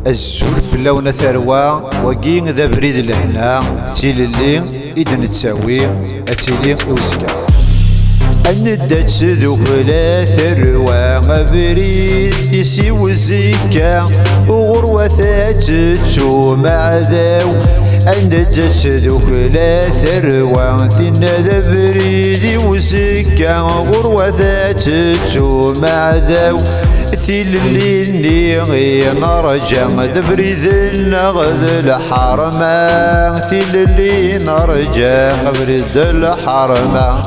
الزول في اللون ثروة وقين ذا بريد لهنا تيل اللي إذن تساوي أتيلي وزكا أندت سذوك لا ثروة بريد يسي وزكا وغروة تتو مع ذاو أندت سذوك لا ثروة ثنا ذا بريد وزكا غروة تتو مع ذاو ثيل اللي نرجع دبريد النغذ الحرمة ثيل اللي نرجع بريد الحرمة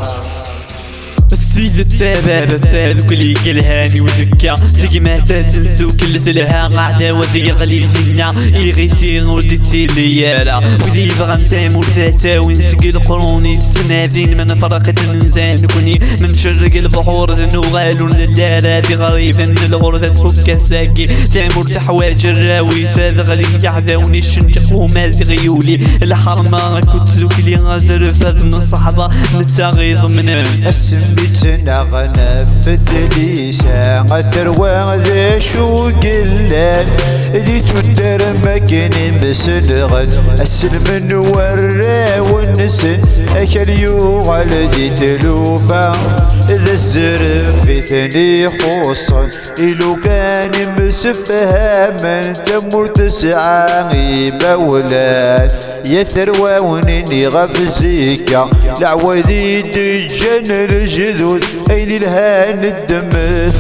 السيد التباب الثالث كل كلهاني وزكا ذيك ما تنسدو كل ثلها قاعدة وذيك غليزينا يغيسي وديتي ليالا وذي بغم تامور ثاتا ونسقي قروني تسناذين من فرقة النزان كوني من شرق البحور ذنو غالون للالا ذي غريب ان الغرفة تفك ساكي تامور تحواج الراوي ساذ غلي يعذاوني الشنتق ومازغيولي الحرمة كنت ذوك لي غازر فاذن الصحبة نتغيظ من بيتنا غنفت ليسا غثروة ذا شو قلال ذي تدر مكاني مسلغل السلم نورا والنسن اكل يوغل ذي تلوفا ذا الزرف بيتني خصا إلو كان مسفها من تمر تسعى مولان يا ثروة ونيني غفزيكا لعوذي دجن الجذود أين الهان الدم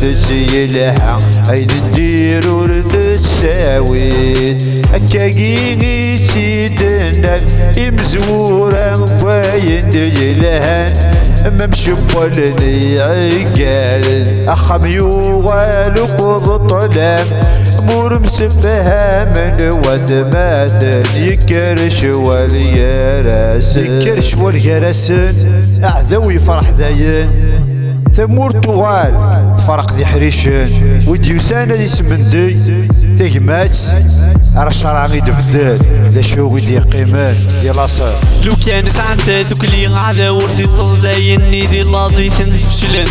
تسيلها أين الدير ورث الساويد أكاقيني تيدنا إمزورا وين دجلهان ممشبولني عقال أخم يوغال قض طلام مور مسفها من وثماثل يكرش واليارسن يكرش واليارسن أعذو يفرح ذاين ثمور طوال فرق ذي حريشن وديوسانا ذي سمندي تهمات رشرامي دفدال ذا شوقي ذي قيمان ذي لاصر لو كان سعنتا ذوك لي غادا وردي تضايني ذي لاطي تنفشلن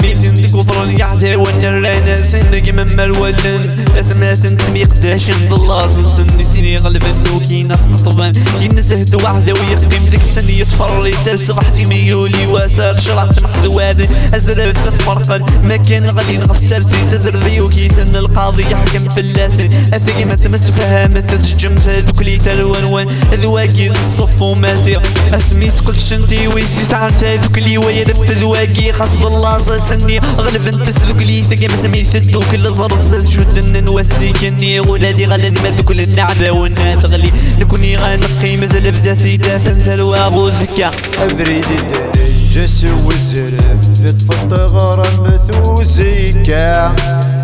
ميثن ذي كفرن قاعدة ونرانا سندق من مرولن أثماثن تميقداشن ضلازن سندتني غلبا نوكينا خطبان ينزهد وحده ويقيم ذيك السن يتفرلي تلسغح دي ميولي واسار شرعت محزوان أزرف فرقا ما كان غادي نغسلتي تزر ذيوكي ثن القاضي يحكم في اللاسن أثقي ما تمتفهم تتجم ذوك لي ثروان ذواقي الصف وماسي اسمي تقل شنتي ويسي سعنتا ذوك لي ويدف ذواقي خاص الله سني غلب انت ذوك لي ثقي ما تميث ذوك اللي ظرف جود نوسي كني ولادي غلن ما ذوك النعذا والنا تغلي نكوني غنقي مثل بداثي دافن ثلوا غوزكا أبريد جس والزرف لطفط غرم ثوزيكا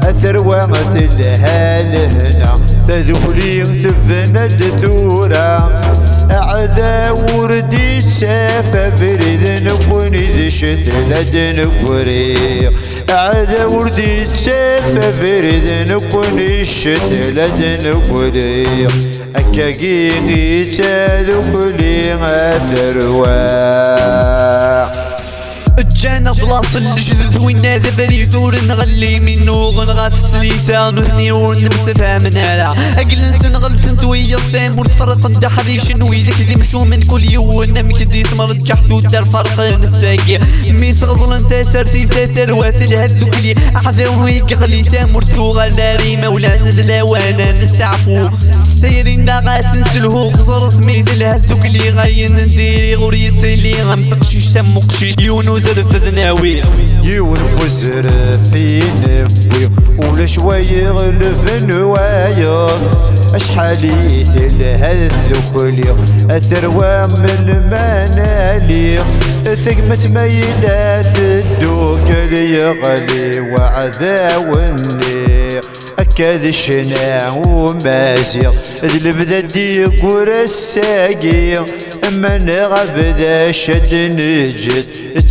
أثروة مثلها لهنا تذولي تفند ثورة أعذا وردي سافة بريد نكوني ذي شتلد نكوري أعذا وردي سافة بريد نكوني شتلد نكوري أكاقيني تذولي أثروة جانا بلاص الجذذ وينا ذا بريد ورنغلي منو غنغاف سليسان وثني ورنمسفها من هلا أقل سنغل تنتوي الثام ورتفرق الدحري شنوي ذاك ذي مشو من كل يوم نمك دي سمر الجحدو دار فرق نساقي مي صغضل انت سرتي ثاتر واثل هذوك لي أحذوي قغلي تامر ثوغا لاري مولانا دلاوانا نستعفو سيرين داغا تنسلهو قصرت مثل هذوك لي غاين نديري غوريتي لي غمثقشيش تم قشيش يونو زرف ذناوي يون بزرف في نبوي ولا شوي غلف نوايا اشحالي تلهذوك لي الثروة من المنالي ثقمة ميلات الدوك لي غلي وعذاوني أكاد الشناع ومازيغ ذلبذا ديك ورساقي أما نغبذا شد نجد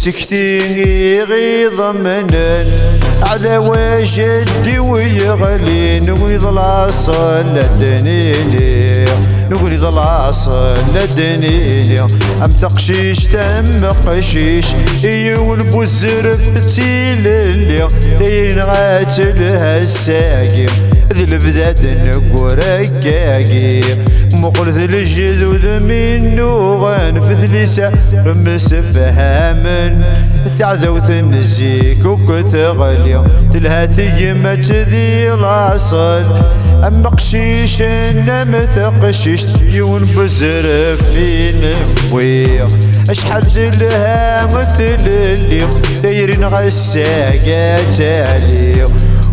تكتيني غيظ منن عذا جدي ويغلي نويض العصا لدنيني نقول العصا لدنيني أم تقشيش تم قشيش يول بوزرف تيللي دين غاتل هالساقي ذي البداد نقوركاكي مقلث الجذوذ منو غنفذ لسا رمس فهامن تعذوت النزيك وكتغلي تلها ثيمة ذي العصر أما قشيش نم تقششت يون بزرف في نبوي أشحال زلها مثل اللي دايرين غساقة تالي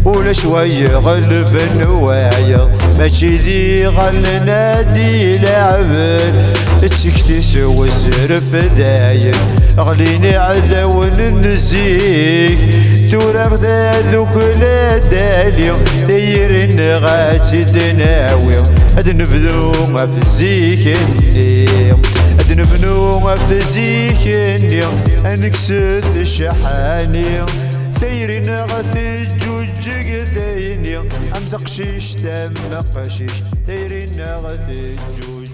ولا شوي غلب النوايض ماشي ذي غل نادي لعبل تكتس وزرف داير غليني عذاو النزيك تورا غدا ذوك لا دالي دايرين غاتي دناوي هاد نبذو ما في زيكني هاد نبنو ما في زيكني انكسد الشحاني ثيرين غثي جوجك ثيني ام تقشيش تم قشيش ثيرين غثي جوج